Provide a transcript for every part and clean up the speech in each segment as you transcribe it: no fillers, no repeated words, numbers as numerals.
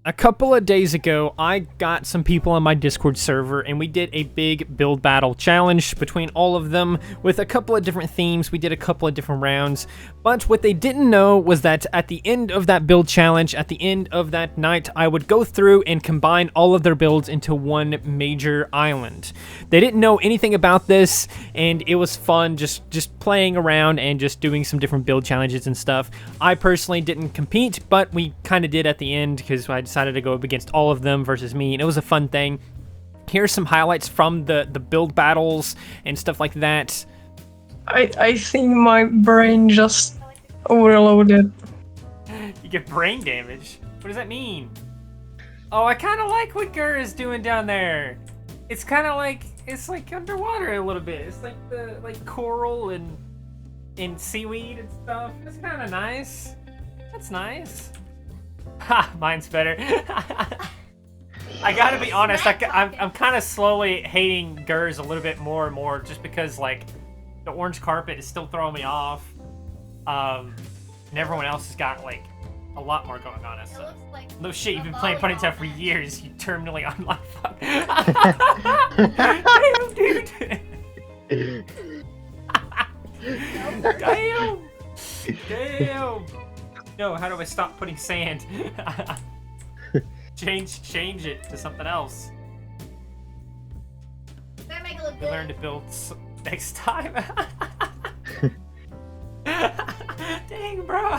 A couple of days ago, I got some people on my Discord server, and we did a big build battle challenge between all of them with a couple of different themes. We did a couple of different rounds, but what they didn't know was that at the end of that build challenge, at the end of that night, I would go through and combine all of their builds into one major island. They didn't know anything about this, and it was fun just playing around and just doing some different build challenges and stuff. I personally didn't compete, but we kind of did at the end because I decided to go up against all of them versus me, and it was a fun thing. Here's some highlights from the build battles and stuff like that. I think my brain just overloaded. You get brain damage? What does that mean? Oh, I kind of like what Gur is doing down there. It's kind of like, it's like underwater a little bit. It's like the coral and seaweed and stuff. It's kind of nice. That's nice. Ha, mine's better. I gotta be honest, I'm kind of slowly hating Gur's a little bit more and more just because, like, the orange carpet is still throwing me off. And everyone else has got, like, a lot more going on. So. Like no shit, you've been playing Ponytown for years, you terminally online fuck. Damn, dude. Damn. Damn. No, how do I stop putting sand? change it to something else. That make it look We good. learn to build next time. Dang, bro.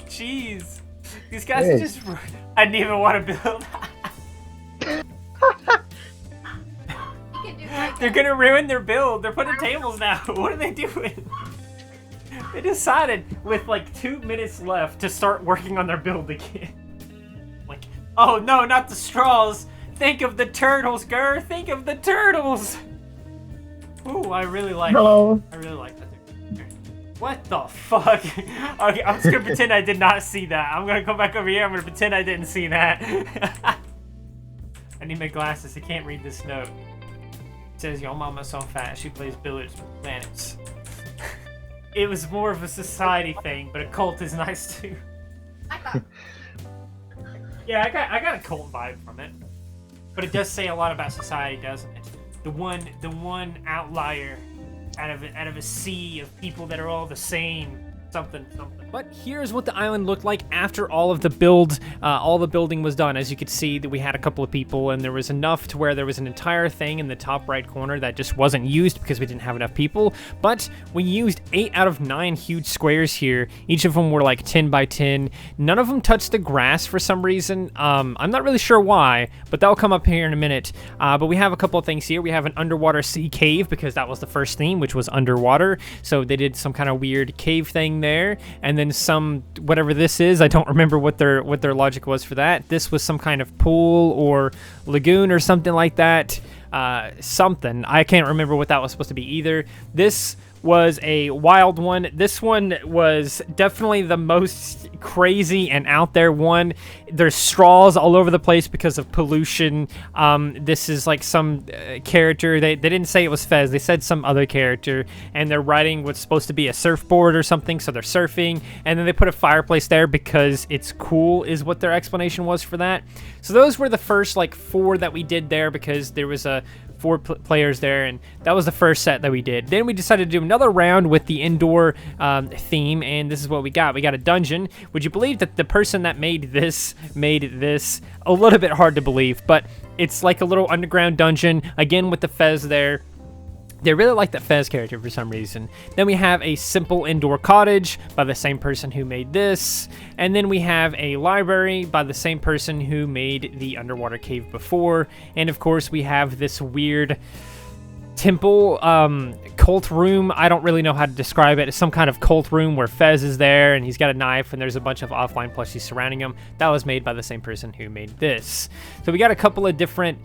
Jeez. These guys are just... I didn't even want to build. They're gonna ruin their build. They're putting tables now. What are they doing? They decided with like 2 minutes left to start working on their build again. Like, oh no, not the straws. Think of the turtles, Gur. Think of the turtles. Ooh, I really like Hello. I really like that. What the fuck? Okay, I'm just gonna pretend I did not see that. I'm gonna come back over here. I'm gonna pretend I didn't see that. I need my glasses. I can't read this note. It says, your mama's so fat, she plays billiards with planets. It was more of a society thing, but a cult is nice too. Yeah, I got a cult vibe from it. But it does say a lot about society, doesn't it? The one outlier out of a sea of people that are all the same. Something. But here's what the island looked like after all of the building was done. As you could see, that we had a couple of people, and there was enough to where there was an entire thing in the top right corner that just wasn't used because we didn't have enough people. But we used 8 out of 9 huge squares here. Each of them were like 10 by 10. None of them touched the grass for some reason. I'm not really sure why, but that'll come up here in a minute. But we have a couple of things here. We have an underwater sea cave because that was the first theme, which was underwater. So they did some kind of weird cave thing there, and then some whatever this is. I don't remember what their logic was for that. This was some kind of pool or lagoon or something like that. Something I can't remember what that was supposed to be either. This was a wild one. This one was definitely the most crazy and out there one. There's straws all over the place because of pollution. This is like some character. They didn't say it was Fez. They said some other character, and they're riding what's supposed to be a surfboard or something, so they're surfing, and then they put a fireplace there because it's cool is what their explanation was for that. So those were the first like 4 that we did there because there was a 4 players there, and that was the first set that we did. Then we decided to do another round with the indoor theme, and this is what we got. We got a dungeon. Would you believe that the person that made this a little bit hard to believe, but it's like a little underground dungeon, again with the Fez there. They really like that Fez character for some reason. Then we have a simple indoor cottage by the same person who made this. And then we have a library by the same person who made the underwater cave before. And of course we have this weird temple cult room. I don't really know how to describe it. It's some kind of cult room where Fez is there and he's got a knife and there's a bunch of offline plushies surrounding him. That was made by the same person who made this. So we got a couple of different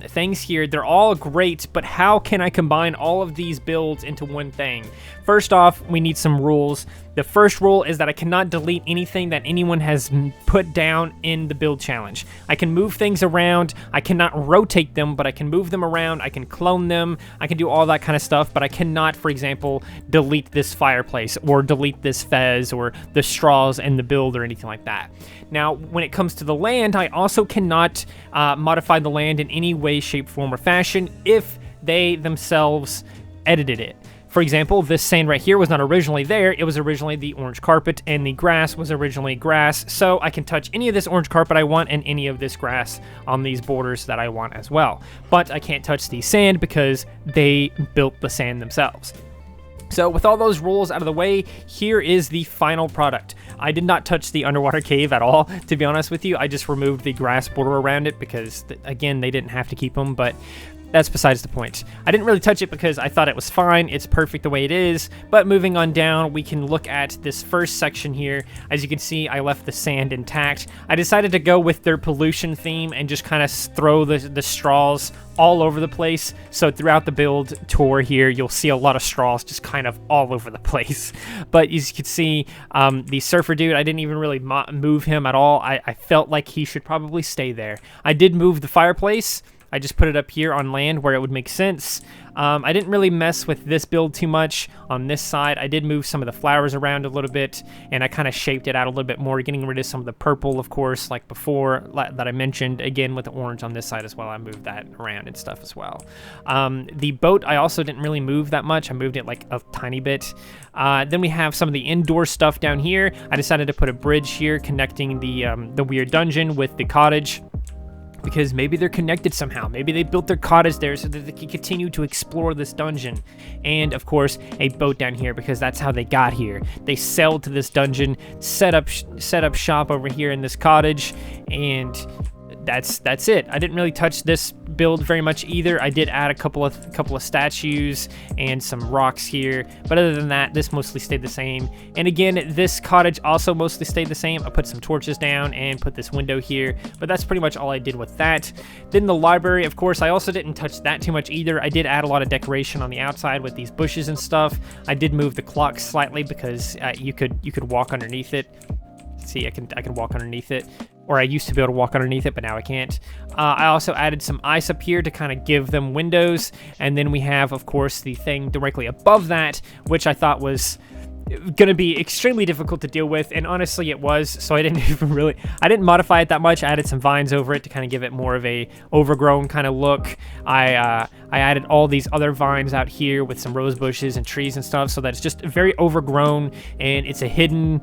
things here. They're all great, but how can I combine all of these builds into one thing? First off, we need some rules. The first rule is that I cannot delete anything that anyone has put down in the build challenge. I can move things around. I cannot rotate them, but I can move them around. I can clone them. I can do all that kind of stuff, but I cannot, for example, delete this fireplace or delete this fez or the straws in the build or anything like that. Now, when it comes to the land, I also cannot modify the land in any way, shape, form, or fashion if they themselves edited it. For example, this sand right here was not originally there. It was originally the orange carpet, and the grass was originally grass. So I can touch any of this orange carpet I want and any of this grass on these borders that I want as well. But I can't touch the sand because they built the sand themselves. So with all those rules out of the way, here is the final product. I did not touch the underwater cave at all, to be honest with you. I just removed the grass border around it because, again, they didn't have to keep them, but that's besides the point. I didn't really touch it because I thought it was fine. It's perfect the way it is. But moving on down, we can look at this first section here. As you can see, I left the sand intact. I decided to go with their pollution theme and just kind of throw the straws all over the place. So throughout the build tour here, you'll see a lot of straws just kind of all over the place. But as you can see, the surfer dude, I didn't even really move him at all. I felt like he should probably stay there. I did move the fireplace. I just put it up here on land where it would make sense. I didn't really mess with this build too much on this side. I did move some of the flowers around a little bit, and I kind of shaped it out a little bit more, getting rid of some of the purple, of course, like before that I mentioned. Again, with the orange on this side as well, I moved that around and stuff as well. The boat, I also didn't really move that much. I moved it like a tiny bit. Then we have some of the indoor stuff down here. I decided to put a bridge here connecting the weird dungeon with the cottage, because maybe they're connected somehow. Maybe they built their cottage there so that they can continue to explore this dungeon. And of course, a boat down here because that's how they got here. They sailed to this dungeon, set up shop over here in this cottage, and that's it. I didn't really touch this build very much either. I did add a couple of statues and some rocks here, but other than that, this mostly stayed the same. And again, this cottage also mostly stayed the same. I put some torches down and put this window here, but that's pretty much all I did with that. Then the library, of course, I also didn't touch that too much either. I did add a lot of decoration on the outside with these bushes and stuff. I did move the clock slightly because you could walk underneath it. See, I can walk underneath it. Or I used to be able to walk underneath it, but now I can't. I also added some ice up here to kind of give them windows. And then we have, of course, the thing directly above that, which I thought was going to be extremely difficult to deal with, and honestly it was, so I didn't modify it that much. I added some vines over it to kind of give it more of a overgrown kind of look. I added all these other vines out here with some rose bushes and trees and stuff, so that it's just very overgrown, and it's a hidden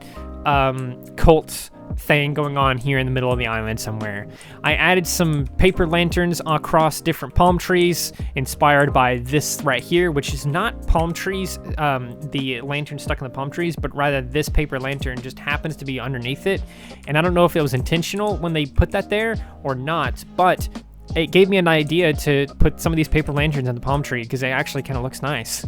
cult thing going on here in the middle of the island somewhere. I added some paper lanterns across different palm trees, inspired by this right here, which is not palm trees, the lantern stuck in the palm trees, but rather this paper lantern just happens to be underneath it. And I don't know if it was intentional when they put that there or not, but it gave me an idea to put some of these paper lanterns in the palm tree because it actually kind of looks nice.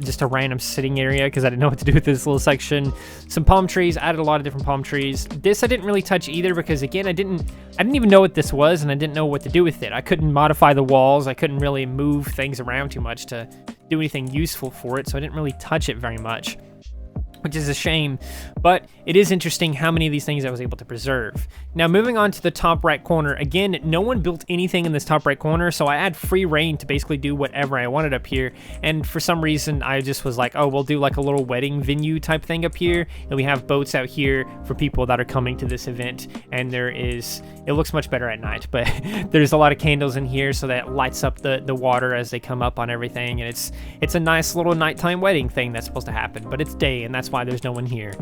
Just a random sitting area because I didn't know what to do with this little section. Some palm trees, added a lot of different palm trees. This I didn't really touch either because, again, I didn't even know what this was, and I didn't know what to do with it. I couldn't modify the walls. I couldn't really move things around too much to do anything useful for it, so I didn't really touch it very much, which is a shame, but it is interesting how many of these things I was able to preserve. Now, moving on to the top right corner, again, no one built anything in this top right corner, so I had free reign to basically do whatever I wanted up here, and for some reason, I just was like, oh, we'll do like a little wedding venue type thing up here, and we have boats out here for people that are coming to this event, and it looks much better at night, but there's a lot of candles in here, so that lights up the water as they come up on everything, and it's a nice little nighttime wedding thing that's supposed to happen, but it's day, and that's why there's no one here.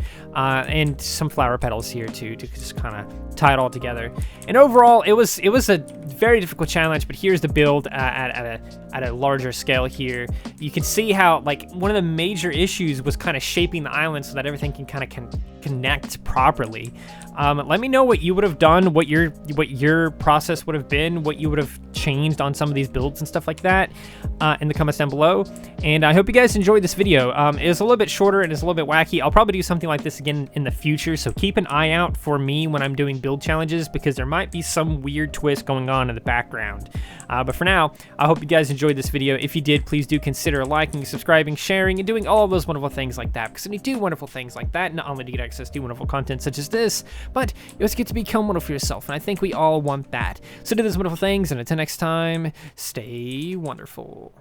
And some flower petals here too, to just kind of tie it all together. And overall, it was a very difficult challenge, but here's the build at a larger scale here. You can see how, like, one of the major issues was kind of shaping the island so that everything can kind of connect properly. Let me know what you would have done, what your process would have been, what you would have changed on some of these builds and stuff like that in the comments down below. And I hope you guys enjoyed this video. It was a little bit shorter and it's a little bit wacky. I'll probably do something like this again in the future, so keep an eye out for me when I'm doing build challenges, because there might be some weird twist going on in the background. But for now, I hope you guys enjoyed this video. If you did, please do consider liking, subscribing, sharing, and doing all of those wonderful things like that, because when you do wonderful things like that, not only do you get access to wonderful content such as this, but you also get to become wonderful for yourself, and I think we all want that. So do those wonderful things, and until next time, stay wonderful.